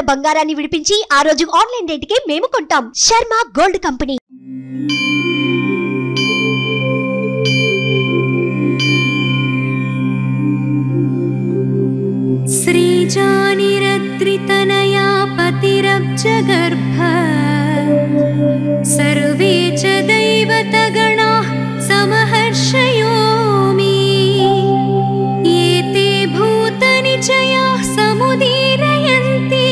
ఉన్న బంగారాన్ని విడిపించి ఆ రోజు ఆన్లైన్ రేటుకే మేము కొంటాం. Sharma gold company. श्रीजानिरत्रितनया पतिरब्जगर्भ सर्वे च दैवतगणाः समहर्षयोमि एते भूतनिचयाः समुदीरयन्ति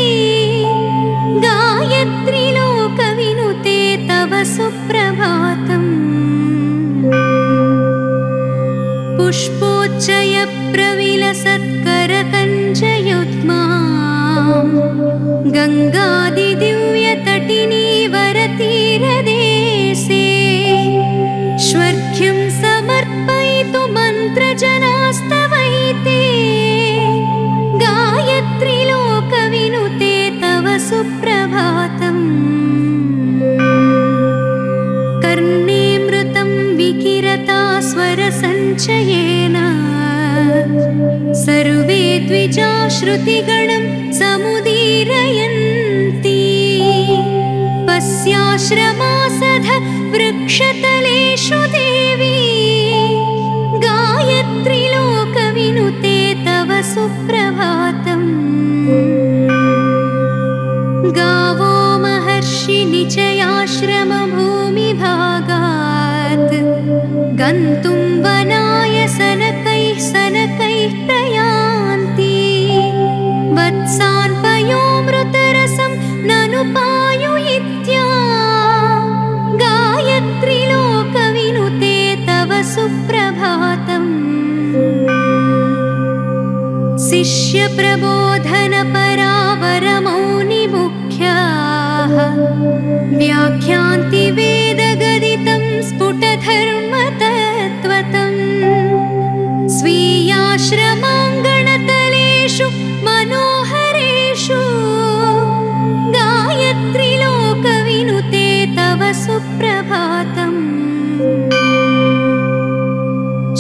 गायत्री लोकविनुते तव सुप्रभातम् पुष्पोच्चय प्रविलसत्करकञ्जयुग्मा गङ्गादिदिव्यतटिनी वरतीरदेशे श्वर्घ्यं समर्पयितु मन्त्रजनास्तवैते गायत्री लोकविनुते तव सुप्रभातम् कर्णेऽमृतं विकिरता स्वरसञ्चयेन सर्वे द्विजा श्रुतिगणं समुदीरयन्ति पस्याश्रमासध वृक्षतलेषु देवी गायत्री लोकविनुते तव सुप्रभातम् गावो महर्षिनिचयाश्रमभूमिभागात् गन्तुं वनाय सनकैः प्रयान्ति वत्सान् पयोमृतरसं ननु पायुयित्या गायत्री लोकविनुते तव सुप्रभातम् शिष्यप्रबोधनपरावरमौनिमुख्याः व्याख्यान्ति वेदगदितं स्फुटधर्मतत्त्वतम् स्वीयाश्रमाङ्गणतलेषु मनोहरेषु गायत्री लोकविनुते तव सुप्रभातम्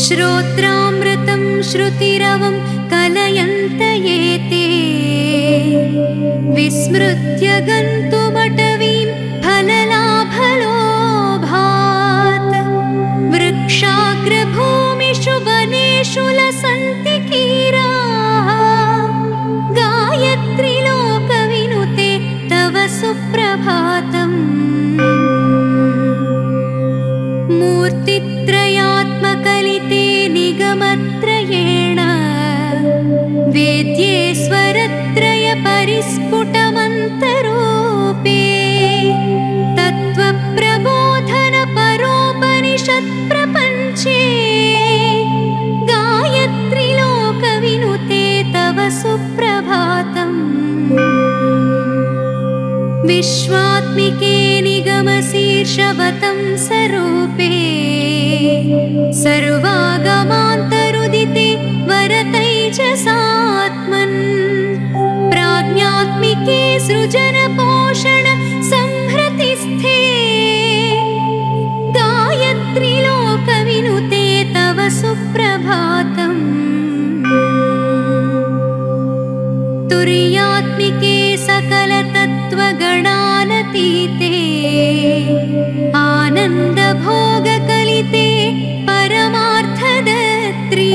श्रोत्रामृतं श्रुतिरवं कलयन्त एते विस्मृत्य गन्तुमटवीं फललाभलोभात् वृक्षाग्रभूमिषु वनेषु लसन्ति कीराः गायत्री लोकविनुते तव सुप्रभातम् मूर्तित्रयात्मकलिते निगमत्रयेण वेद्ये स्वरत्रय परिस्फुटमन्तरूपे तत्त्वप्रबोधन परोपनिषत्प्रपञ्चे गायत्री लोकविनुते तव सुप्रभातम् विश्वात्मिके निगमशीर्षवतं स्वरूपे सर्वागमान्तरुदिते वरतैजसात्मन् प्राज्ञात्मिके सृजनपोषण संहृतिस्थे गायत्री लोकविनुते तव सुप्रभातम् तुर्यात्मिके सकलतत्त्वगणानतीते आनन्दभोगकलिते परमार्थदत्री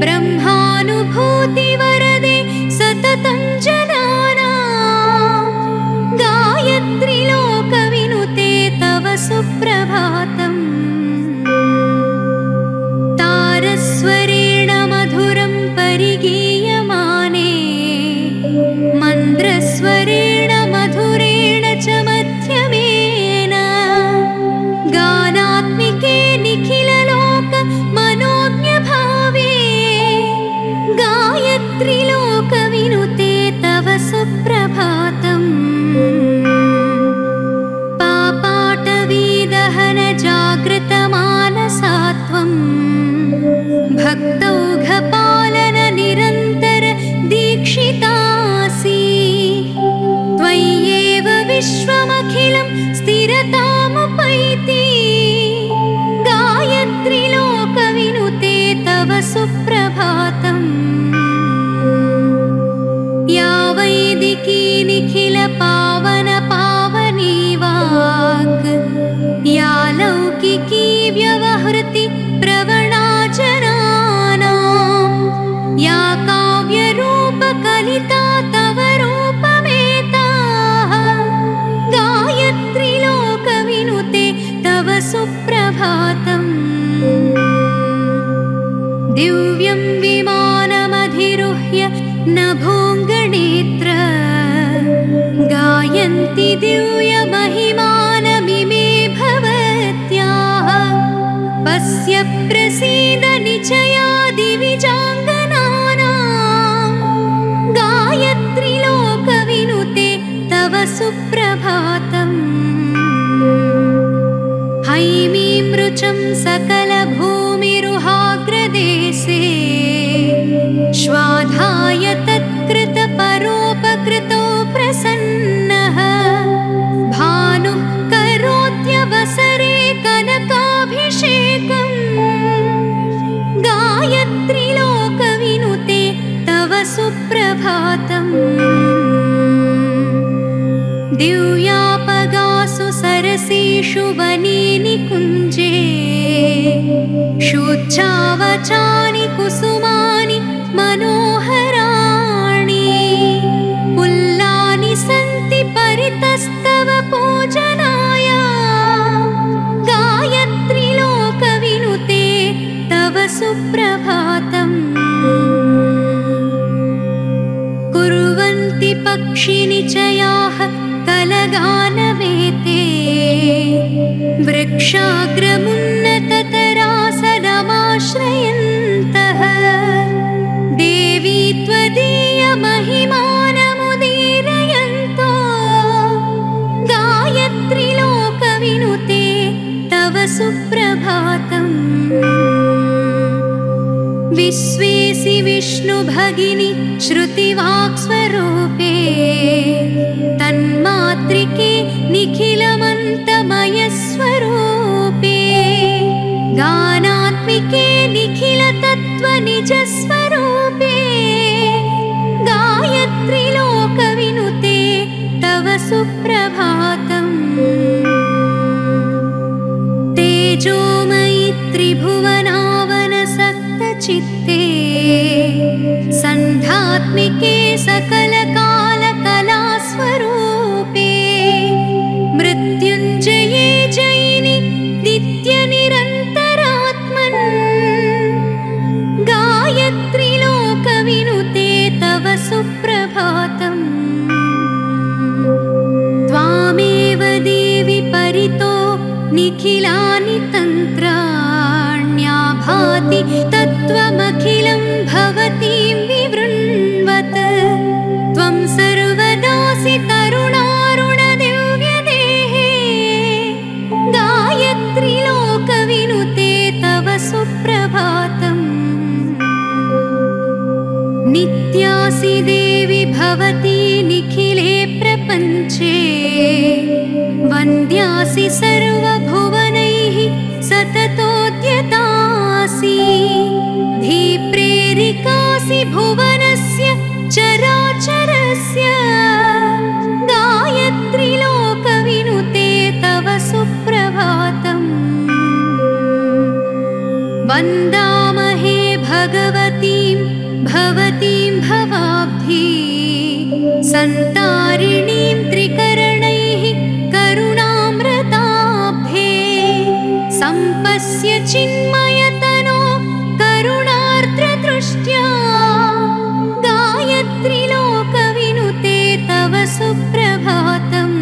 ब्रह्मानुभूतिवरदे सततं जनानां गायत्री लोकविनुते तव सुप्रभातम् तारस्वरेण मधुरं परिगीयमाने मन्द्रस्वरेण मधुरेण च मध्यमेन वैदिकी निखिल पावन पावनी वाक् या लौकिकी व्यवहृति प्रवणा जनानां या काव्यरूप कलिता तव रूपमेताः गायत्री लोकविनुते तव सुप्रभातम् दिव्यं विमानमधिरुह्य नभोऽङ्गनेत्र गायन्ति दिव्यमहिमानमिमे भवत्याः पश्य प्रसीद निचया दिविजाङ्गनानां गायत्री लोकविनुते तव सुप्रभातम् हैमीं रुचं सकलभूमिरुहाग्रदेशे श्वाधाय तत्कृतपरोपकृतो प्रसन्नः भानुः करोत्यवसरे कनकाभिषेकम् गायत्री लोकविनुते तव सुप्रभातम् दिव्यापगासु सरसीषु वने निकुञ्जे शुच्छावचानि कुसुमानि मनोहराणि पुल्लानि सन्ति परितस्तव पूजनाय गायत्री लोकविनुते तव सुप्रभातम् कुर्वन्ति पक्षिनिचयाः कलगानमेते वृक्षाग्रमुन्नततरासनमाश्रयन्तः देवी त्वदीयमहिमानमुदीरयन्तो गायत्री लोकविनुते तव सुप्रभातम् विश्वेसि विष्णुभगिनि श्रुतिवाक्स्वरूपे तन्मातृके निखिलमन्तमयस्वरूपे गानात्मिके निखिलतत्त्वनिजस्वरूपे गायत्री लोकविनुते तव सुप्रभातम् तेजोमयि त्रिभुवनावनसक्तचित्ते सन्ध्यात्मिके सकलकालकलास्वरूपे मृत्युञ्जये जयिनि नित्यनिरन्तरात्मन् गायत्री लोकविनुते तव सुप्रभातम् त्वामेव देवि परितो निखिलानि तन्त्राण्याभाति तत्त्वमखिलं भवतीं विवृण्वत् त्वं सर्वदासि तरुणारुणदिव्यदेहे गायत्री लोकविनुते तव सुप्रभातम् नित्यासि देवि भवती निखिले प्रपञ्चे वन्द्यासि सर्वभुवनैः सततोद्यतासि धीप्रेरिकासि भुवनस्य चराचरस्य गायत्री लोकविनुते तव सुप्रभातम् वन्दामहे भगवतीं भवतीं भवाब्धि सन्तारिणीं त्रिकरणैः करुणामृताब्धे सम्पस्य चिन्मयतनो करुणार्द्रदृष्ट्या गायत्री लोकविनुते तव सुप्रभातम्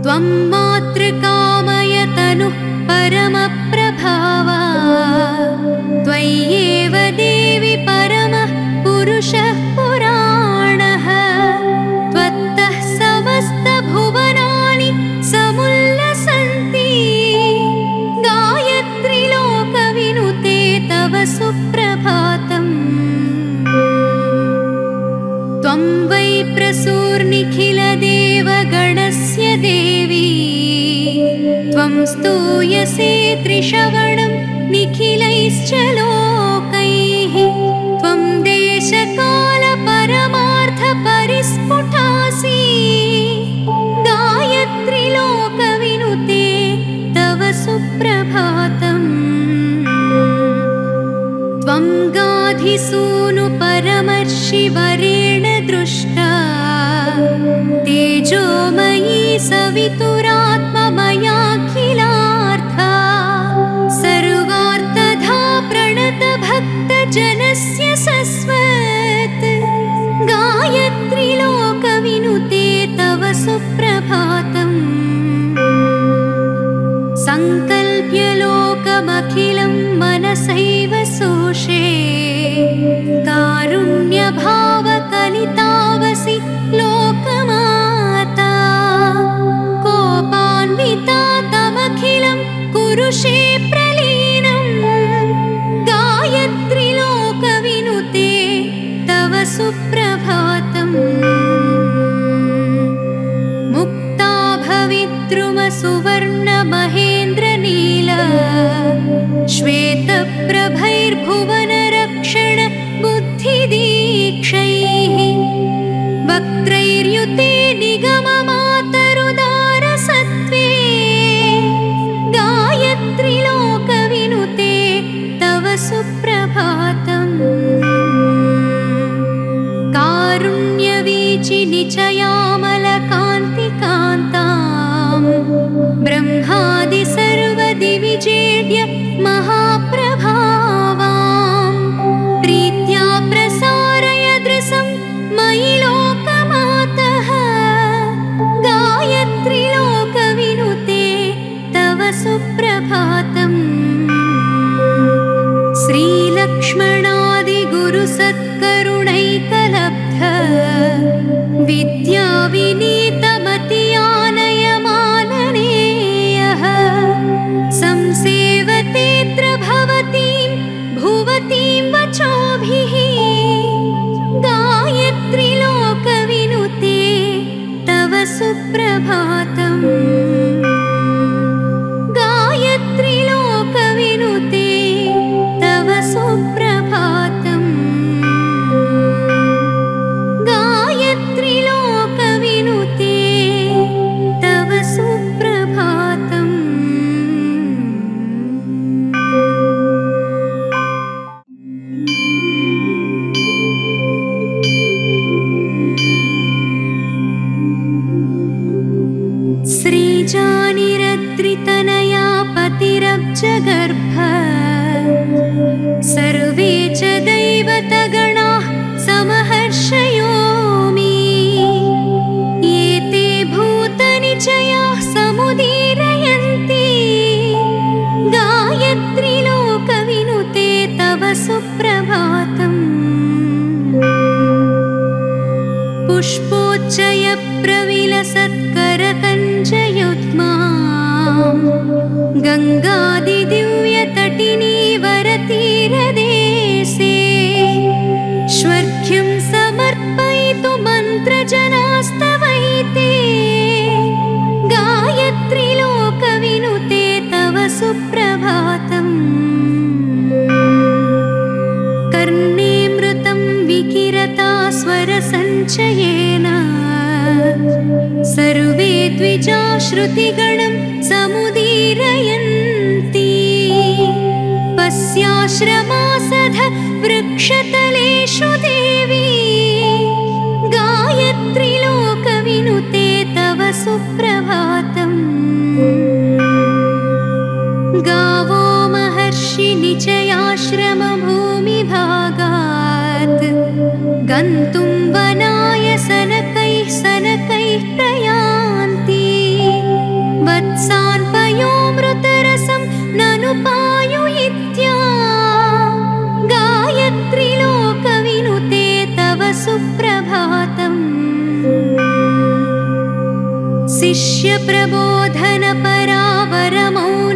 त्वं मातृकामयतनुः परमप्रभावा त्वय्येव देवि परमः पुरुषः पुराणः त्वत्तः समस्तभुवनानि समुल्लसन्ति गायत्री लोकविनुते तव सुप्रभातम् त्वं वै प्रसूर्निखिलदेवगणस्य देवी त्वं स्तूयसे त्रिशवणं निखिलैश्च लोकैः त्वं देशका सुप्रभातम् त्वं गाधिसूनु परमर्षिवरेण दृष्टा तेजोमयी सवितुरात्ममयाखिलार्था सर्वार्थधा प्रणतभक्तजनस्य सस्वत् गायत्री लोकविनुते तव सुप्रभातम् संकल्प्य लोकमखिलं मनसैव सोषे कारुण्यभावकलितावसि लोकमाता कोपान्विता तमखिलं कुरुषे प्रलीनं गायत्री लोकविनुते तव सुप्रभातम् मुक्ता भविद्रुमसुवर्ण महेन्द्रनील श्वेतप्रभैर्भुवनरक्षण बुद्धिदीक्षैः वक्त्रैर्युते निगममातरुदारसत्त्वे गायत्री लोकविनुते तव सुप्रभातम् कारुण्यवीचि निचयामलकान्तिकान्ताम् ब्रह्मादि सर्वदिविजेड्य महाप्रभावाम् प्रीत्या प्रसारय दृशं मयि लोकमातः गायत्री लोकविनुते तव सुप्रभातम् श्रीलक्ष्मणादिगुरुसत्करुणैकलब्ध विद्याविनीतमतियानयमाननेयः संसेवतेऽत्र भवतीं भुवतीं वचोभिः गायत्री लोकविनुते तव सुप्रभातम् गायत्री लोकविनुते तव सुप्रभातम् गायत्री लोकविनुते तव सुप्रभातम् श्रीजानिरत्रितनया पतिरब्जगर्भ सर्वे च दैवतगणाः समहर्षयोमि एते भूतनिचयाः समुदीरयन्ति गायत्री लोकविनुते तव सुप्रभातम् पुष्पोच्चयप्रविलसत्करकञ्जयुग्मा गङ्गादिदिव्यतटिनीवरतीरदेशे श्वर्घ्यं समर्पयितु मन्त्रजनास्तवैते गायत्री लोकविनुते तव सुप्रभातम् कर्णेऽमृतं विकिरता स्वरसञ्चयेन सर्वे द्विजा श्रुतिगणं समुदीरयन्ति पस्याश्रमासध वृक्षतलेषु देवी गायत्री लोकविनुते तव सुप्रभातम् गावो महर्षि निचयाश्रमभूमिभागात् गन्तुं वनाय सनकैः सनकैः प्रयान्ति वत्सान् पयोमृतरसं ननु पायुयित्या गायत्री लोकविनुते तव सुप्रभातम्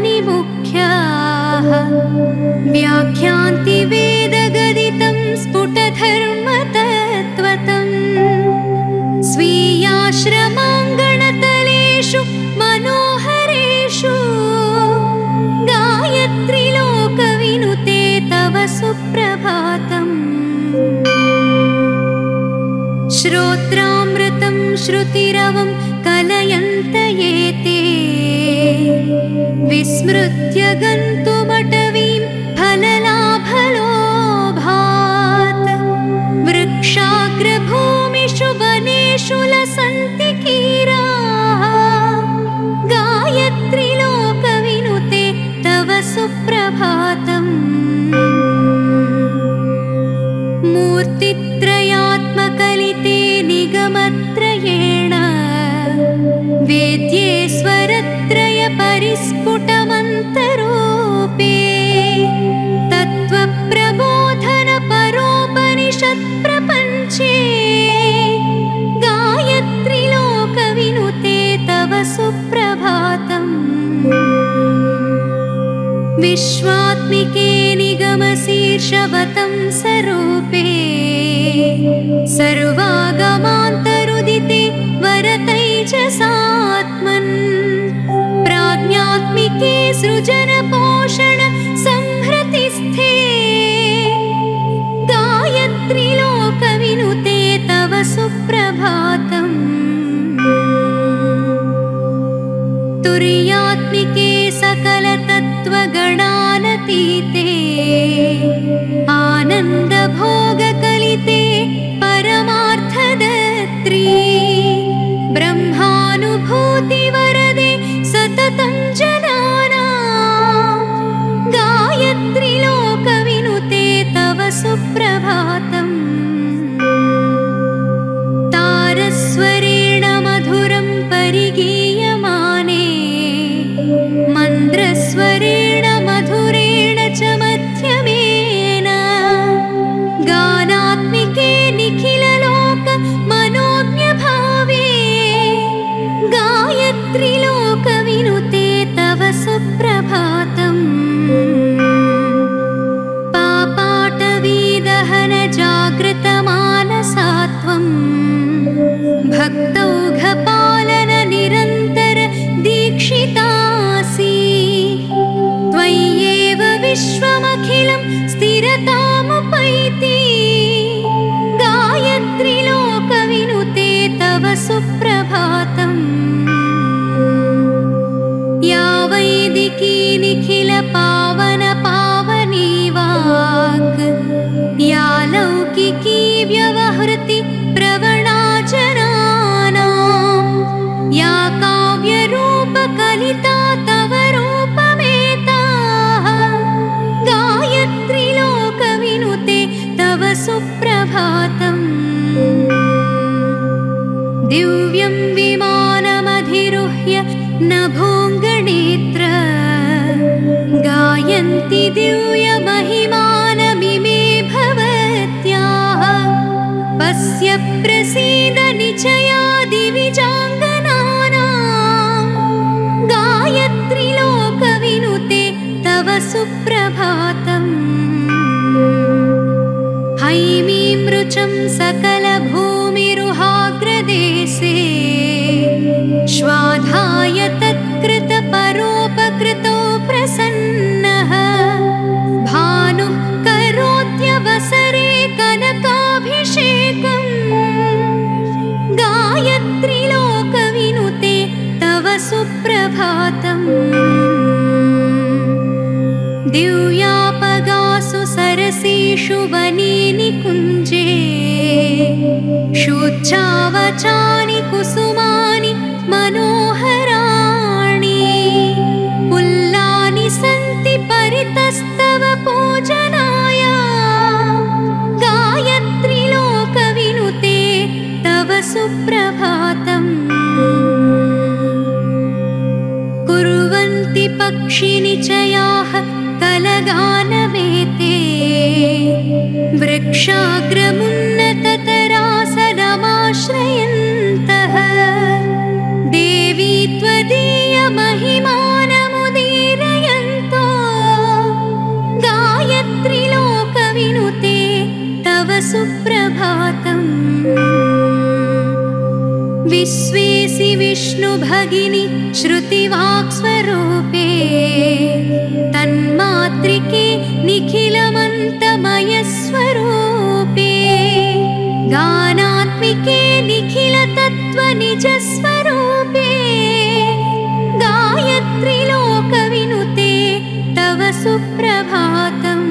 शिष्यप्रबोधनपरावरमौनिमुख्याः व्याख्यान्ति वेदगदितं स्फुटधर्मतत्त्वतम् स्वीयाश्रमाङ्गणतलेषु मनोहरेषु गायत्री लोकविनुते तव सुप्रभातम् श्रोत्रामृतं श्रुतिरवं कलयन्त एते विस्मृत्य गन्तुमटवीं फललाभलोभात् वृक्षाग्रभूमिषु वनेषु लसन्ति कीराः गायत्री लोकविनुते तव सुप्रभातम् मूर्तित्रयात्मकलिते निगमत्रयेण वेद्ये स्वरत्रय परिस्फुटमन्तरूपे तत्त्वप्रबोधन परोपनिषत्प्रपञ्चे गायत्री लोकविनुते तव सुप्रभातम् विश्वात्मिके निगमशीर्षवतं स्वरूपे सर्वागमान्तरुदिते वरतैजसात्मन् प्राज्ञात्मिके सृजनपोषण संहृतिस्थे गायत्री लोकविनुते तव सुप्रभातम् तुर्यात्मिके सकलतत्त्वगणानतीते आनन्दभोगकलिते परमार्थदत्री ब्रह्मानुभूतिवरदे सततं जनानां गायत्री लोकविनुते तव सुप्रभातम् तारस्वरेण मधुरं परिगीयमाने मन्द्रस्वरेण मधुरेण च मध्यमेन गानात्मिके निखिललोक मनोज्ञभावे गायत्री लोकविनुते तव सुप्रभातम् पापाटवीदहन जागृतमानसात्वं भक्तौघपालन निरन्तर दीक्षितासि त्वय्येव विश्वमखिलं स्थिरतामुपैति गायत्री लोकविनुते तव सुप्रभातम् या वैदिकी निखिल पावन पावनी वाक् या लौकिकी व्यवहृति प्रवणा जनानां या काव्यरूपकलिता तव रूपमेताः गायत्री लोकविनुते तव सुप्रभातम् दिव्यं विमानमधिरुह्य नभोऽङ्गणेत्र गायन्ति दिव्यमहिमानमिमे भवत्याः पश्य प्रसीद निचया दिविजाङ्गनानां गायत्री लोकविनुते तव सुप्रभातम् हैमीं रुचं सकलभूमिरुहाग्रदेशे श्वाधाय तत्कृतपरोपकृतो प्रसन्नः भानुः करोत्यवसरे कनकाभिषेकम् गायत्री लोकविनुते तव सुप्रभातम् दिव्यापगासु सरसीषु वने निकुञ्जे शुच्छावचानि कुसुमानि मनोहराणि पुल्लानि सन्ति परितस्तव पूजनाय गायत्री लोकविनुते तव सुप्रभातम् कुर्वन्ति पक्षिनिचयाः कलगानमेते वृक्षाग्रमुन्नततरासनमाश्रयन्तः देवी त्वदीयमहिमानमुदीरयन्तो गायत्री लोकविनुते तव सुप्रभातम् विश्वेसि विष्णुभगिनि श्रुतिवाक्स्वरूपे तन्मात्रिके निखिलमन्तमयस्वरूपे गानात्मिके निखिलतत्त्वनिजस्वरूपे गायत्री गायत्री लोकविनुते तव सुप्रभातम्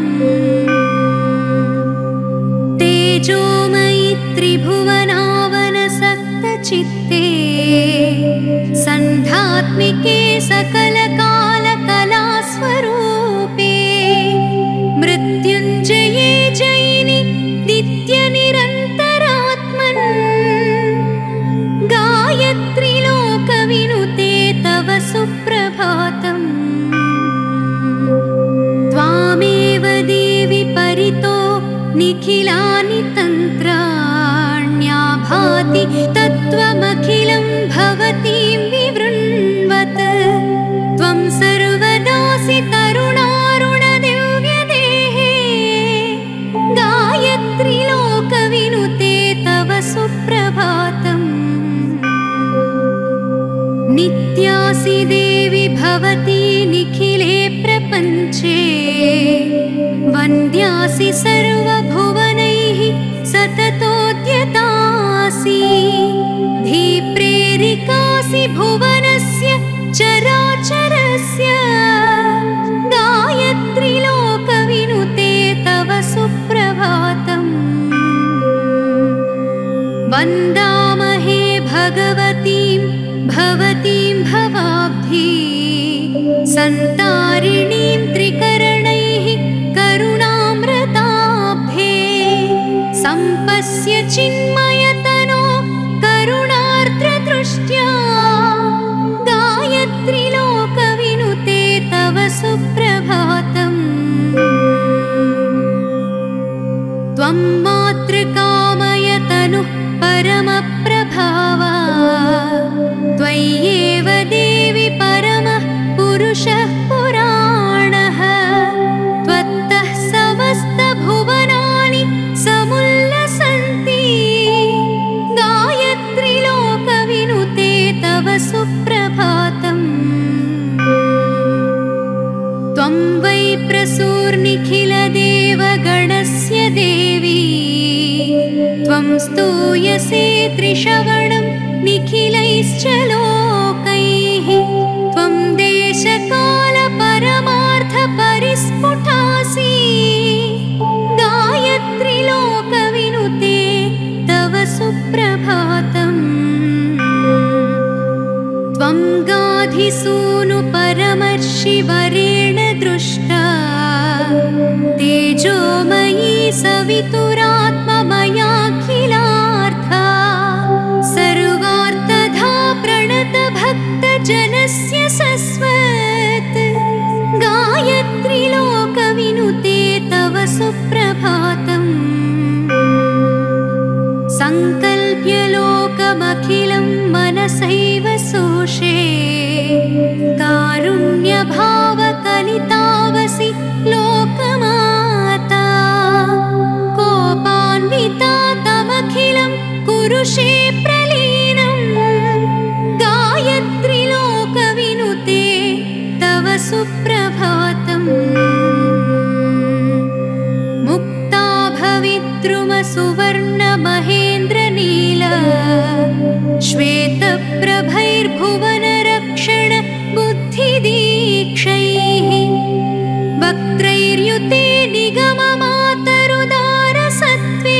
तेजोमयि त्रिभुवनावनसक्तचित्ते सन्ध्यात्मिके सकलकालकलास्वरूपे मृत्युञ्जये जयिनि नित्यनिरन्तरात्मन् गायत्री लोकविनुते तव सुप्रभातम् त्वामेव देवि परितो निखिलानि तन्त्राण्याभाति तत्त्वमखिलं भवतीं विवृण्वत् त्वं सर्वदासि तरुणारुणदिव्यदेहे गायत्री लोकविनुते तव सुप्रभातम् नित्यासि देवि भवती निखिले प्रपञ्चे वन्द्यासि सर्वभुवनैः सततोद्यतासि धीप्रेरिकासि भुवनस्य चराचरस्य गायत्री लोकविनुते तव सुप्रभातम् वन्दामहे भगवतीं भवतीं भवाब्धि सन्तारिणीं त्रिकरणैः करुणामृताब्धे सम्पस्य चिन्मयतनो करुणार्द्रदृष्ट्या गायत्री लोकविनुते तव सुप्रभातम् त्वं मातृकामयतनुः परमप्रभावा त्वय्येव देवि परमः पुरुषः पुराणः त्वत्तः समस्तभुवनानि समुल्लसन्ति गायत्री लोकविनुते तव सुप्रभातम् त्वं वै प्रसूर्निखिलदेवगणस्य देवी त्वं स्तूयसे त्रिशवणं निखिलैश्च लोकैः त्वं देशकालपरमार्थपरिस्फुटासि गायत्री लोकविनुते तव सुप्रभातम् त्वं गाधिसूनु परमर्षिवरेण दृष्टा तेजोमयी सवितुरात्ममयाखिलार्था सर्वार्थधा प्रणतभक्तजनस्य सस्वत् गायत्री लोकविनुते तव सुप्रभातम् संकल्प्य लोकमखिलं मनसैव सोषे कारुण्यभावकलितावसि लोकमाता कोपान्विता तमखिलं कुरुषे प्रलीनं गायत्री लोकविनुते तव सुप्रभातम् मुक्ता भवितृमसुवर्णमहेन्द्रनील श्वेतप्रभैर्भुवनरक्षण बुद्धिदीक्षैः वक्त्रैर्युते निगममातरुदारसत्त्वे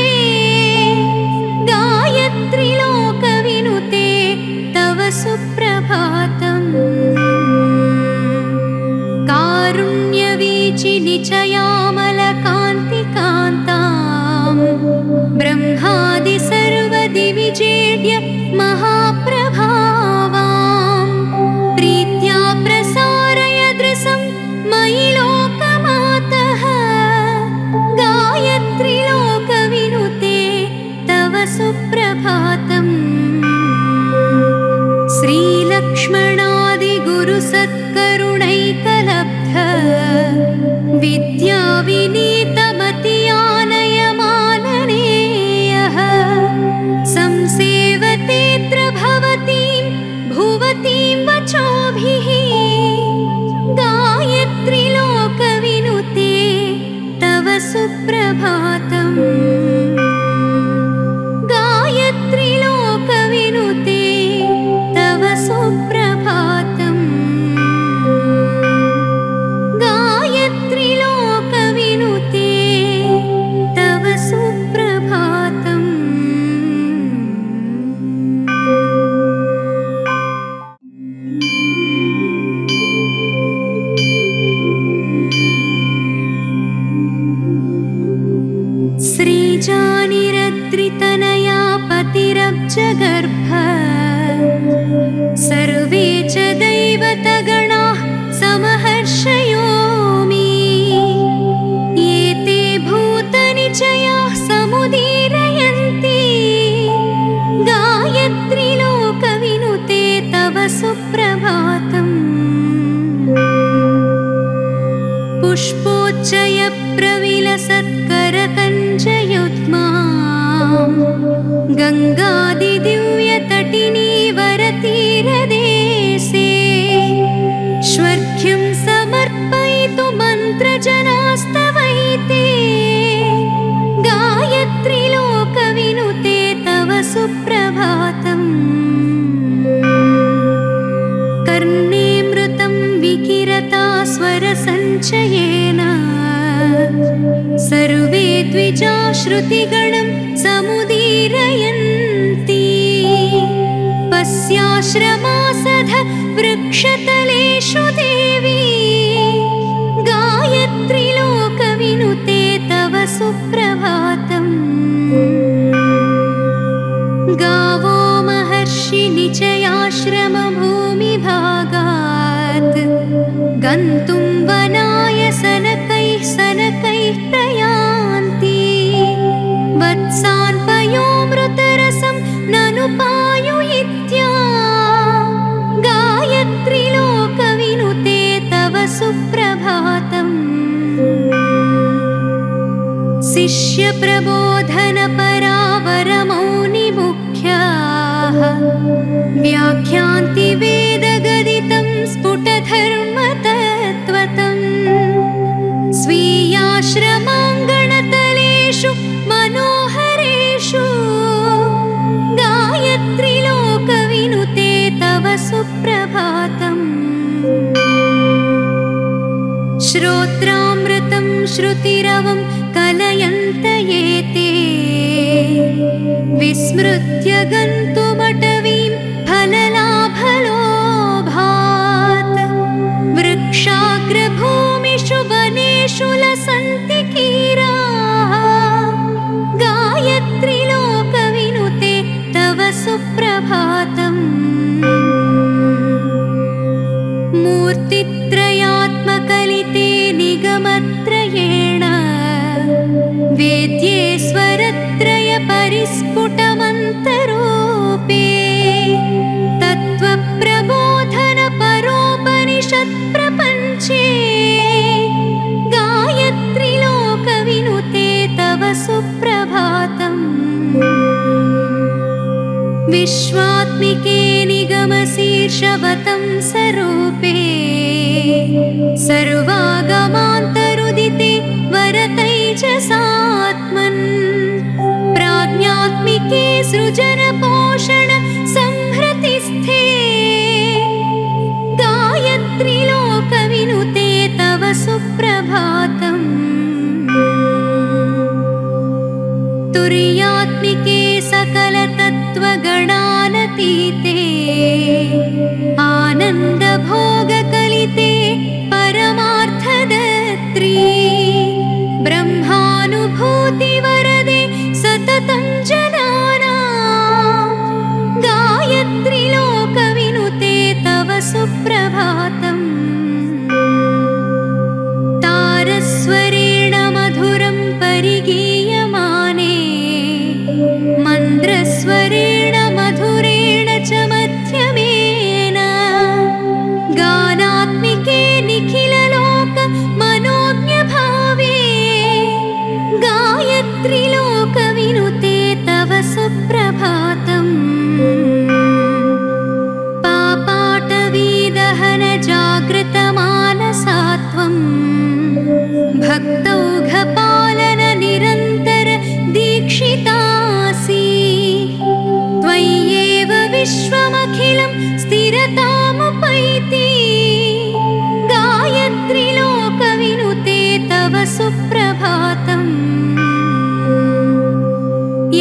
गायत्री लोकविनुते तव सुप्रभातम् कारुण्यवीचि निचयामलकान्तिकान्तां ब्रह्मादि सर्वदिविजेड्य महाप्रभावां प्रीत्या प्रसारय दृशं मयि लोकमातः गायत्री लोकविनुते तव सुप्रभातम् श्रीलक्ष्मणादिगुरुसत्करुणैकलब्ध विद्याविनीतमतियानयमाननेयः संसेवतेऽत्र भवतीं भुवतीं वचोभिः गायत्री लोकविनुते तव सुप्रभातम् गायत्री गङ्गादिदिव्यतटिनीवरतीरदेशे श्वर्घ्यं समर्पयितु मन्त्रजनास्तवैते गायत्री लोकविनुते तव सुप्रभातम् कर्णेऽमृतं विकिरता स्वरसञ्चयेन सर्वे द्विजा श्रुतिगणं समुदीरयन्ति पस्याश्रमासध वृक्षतलेषु देवी गायत्री लोकविनुते तव सुप्रभातम् गावो महर्षि निचयाश्रमभूमिभागात् गन्तुं वनाय सनकैः प्रयान्ति वत्सान् पयोमृतरसं ननु पायुयित्या गायत्री लोकविनुते तव सुप्रभातम् शिष्यप्रबोधनपरावरमौनिमुख्याः व्याख्यान्ति वेदगदितं स्फुटधर्मतत्त्वतम् स्वीयाश्रमाङ्गणतलेषु मनोहरेषु गायत्री लोकविनुते तव सुप्रभातम् श्रोत्रामृतं श्रुतिरवं कलयन्त एते विस्मृत्य गन्तुमटवीं फललाभलोभात् वृक्षाग्रभूमिषु वनेषु लसन्ति कीराः गायत्री लोकविनुते तव सुप्रभातम् मूर्तित्रयात्मकलिते निगमत्रयेण वेद्ये स्वरत्रय परिस्फुटमन्तरूपे तत्त्वप्रबोधन परोपनिषत्प्रपञ्चे गायत्री लोकविनुते तव सुप्रभातम् विश्वात्मिके निगमशीर्षवतं स्वरूपे सर्वागमान्तरुदिते वरतैजसात्मन् प्राज्ञात्मिके सृजनपोषण संहृतिस्थे गायत्री लोकविनुते तव सुप्रभातम् तुर्यात्मिके सकलतत्त्वगणानतीते आनन्दभोगकलिते परमार्थदत्री ब्रह्मानुभूतिवरदे सततं जनानां गायत्री लोकविनुते तव सुप्रभातम् तारस्वरेण मधुरं परिगीयमाने मन्द्रस्वरेण मधुरेण च मध्यमेन गानात्मिके निखिललोक मनोज्ञभावे गायत्री लोकविनुते तव सुप्रभातम् पापाटवीदहन जागृतमानसात्वं भक्तौघपालन निरन्तर दीक्षितासि त्वय्येव विश्वमखिलं स्थिरतामुपैति गायत्री लोकविनुते तव सुप्रभातम्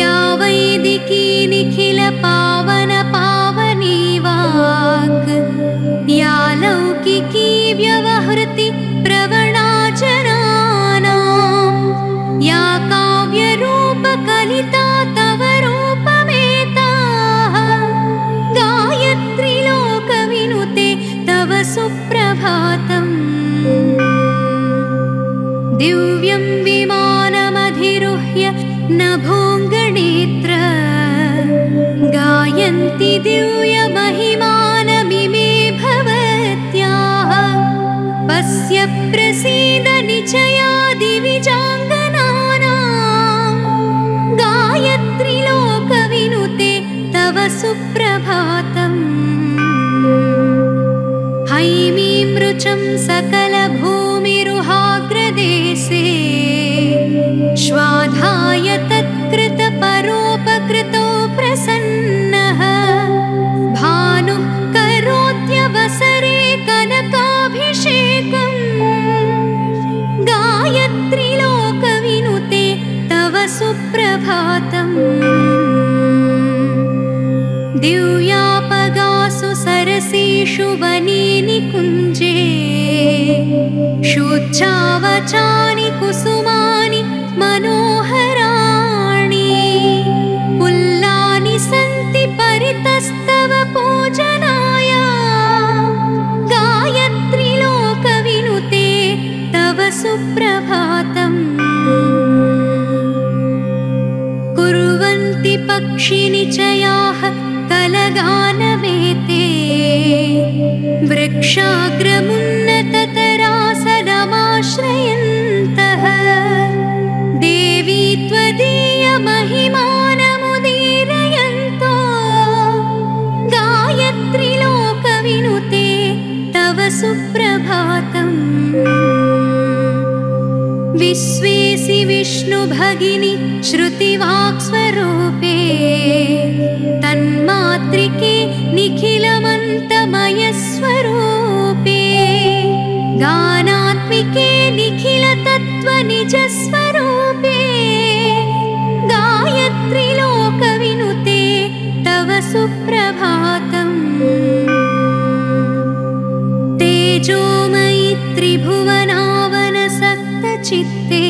या वैदिकी निखिल पावन पावनी वाक् या लौकिकी व्यवहृति प्रवणा जनानां या काव्यरूपकलिता तव रूपमेताः गायत्री लोकविनुते तव सुप्रभातम् दिव्यं विमानमधिरुह्य नभोऽङ्गणेत्र गायन्ति सुप्रभातम् हैमीं रुचं सकलभूमिरुहाग्रदेशे श्वाधाय तत्कृतपरोपकृतो प्रसन्नः भानुः करोत्यवसरे कनकाभिषेकम् गायत्री लोकविनुते तव सुप्रभातम् दिव्यापगासु सरसीषु वने निकुञ्जे शुच्छावचानि कुसुमानि मनोहराणि पुल्लानि सन्ति परितस्तव पूजनाय गायत्री लोकविनुते तव सुप्रभातम् कुर्वन्ति पक्षिनिचयाः कलगानमेते वृक्षाग्रमुन्नततरासनमाश्रयन्तः देवी त्वदीयमहिमानमुदीरयन्तो गायत्री लोकविनुते तव सुप्रभातम् विश्वेसि विष्णुभगिनि श्रुतिवाक्स्वरूपे तन्मातृके निखिलमन्तमयस्वरूपे गानात्मिके निखिलतत्त्वनिजस्वरूपे गायत्री लोकविनुते तव सुप्रभातम् तेजोमयि त्रिभुवनावनसक्तचित्ते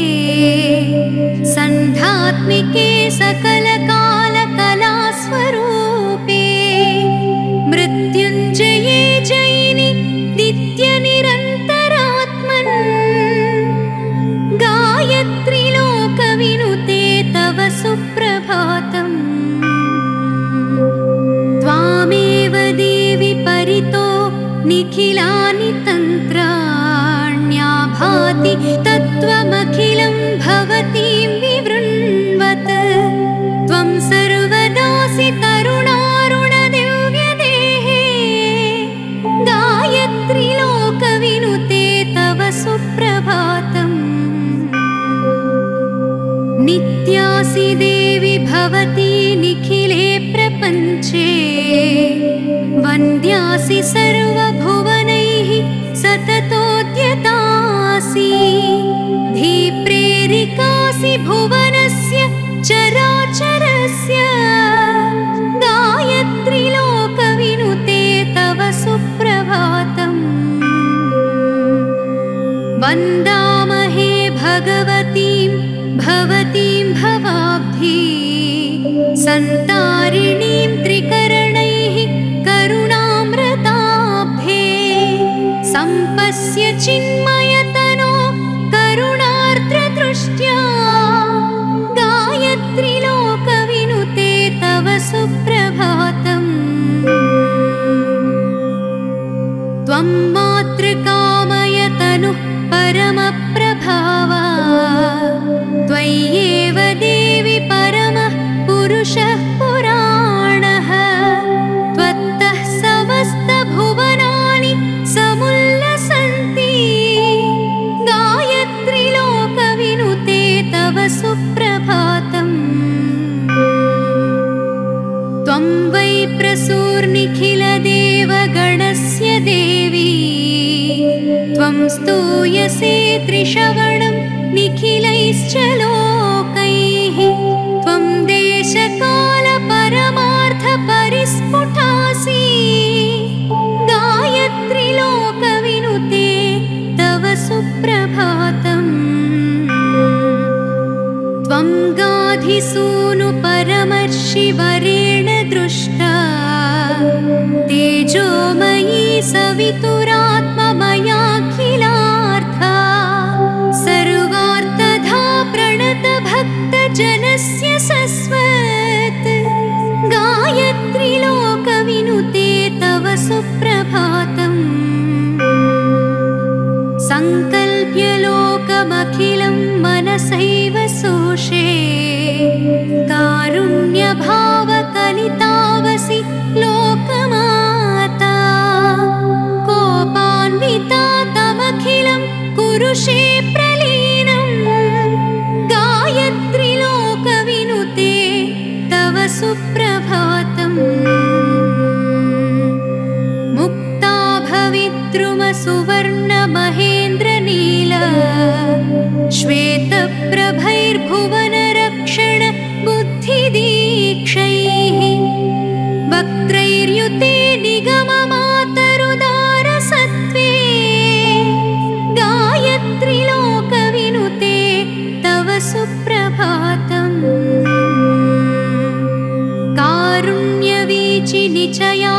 सन्ध्यात्मिके सकलकालकलास्वरूपे मृत्युञ्जये जयिनि नित्यनिरन्तरात्मन् गायत्री लोकविनुते तव सुप्रभातम् त्वामेव देवि परितो निखिलानि तन्त्राण्याभाति तत्त्वमखिलं भवतीं विवृण्वत् त्वं सर्वदासि तरुणारुणदिव्यदेहे गायत्री लोकविनुते तव सुप्रभातम् नित्यासि देवि भवती निखिले प्रपञ्चे वन्द्यासि सर्वभुवनैः सततोद्यतासि धीप्रेरिकासि भुवनस्य चराचरस्य गायत्री लोकविनुते तव सुप्रभातम् वन्दामहे भगवतीं भवतीं भवाब्धि सन्तारिणीं त्रिकरणैः करुणामृताब्धे सम्पस्य चिन्मयतनो करुणार्द्रदृष्ट्या गायत्री लोकविनुते तव सुप्रभातम् त्वं मातृकामयतनुः परमप्रभावा त्वय्येव देवि परमः पुरुषः पुराणः त्वत्तः समस्तभुवनानि समुल्लसन्ति गायत्री लोकविनुते तव सुप्रभातम् त्वं वै प्रसूर्निखिलदेवगणस्य देवी त्वं स्तूयसे त्रिशवणं निखिलैश्च लोकैः त्वं देशकालपरमार्थपरिस्फुटासि गायत्री लोकविनुते तव सुप्रभातम् त्वं गाधिसूनु परमर्षिवरेण दृष्टा तेजोमयी सवितुरात्ममयाखिलार्था सर्वार्थधा प्रणतभक्तजनस्य सस्वत् गायत्री लोकविनुते तव सुप्रभातम् संकल्प्य लोकमखिलं मनसैव सोषे कारुण्यभावकलितावसि सुप्रभातम् मुक्ता भविद्रुमसुवर्णमहेन्द्रनील श्वेतप्रभैर्भुवनरक्षण बुद्धिदीक्षैः वक्त्रैर्युते निगममातरुदारसत्त्वे गायत्री लोकविनुते तव सुप्रभातम् कारुण्यवीचि निचया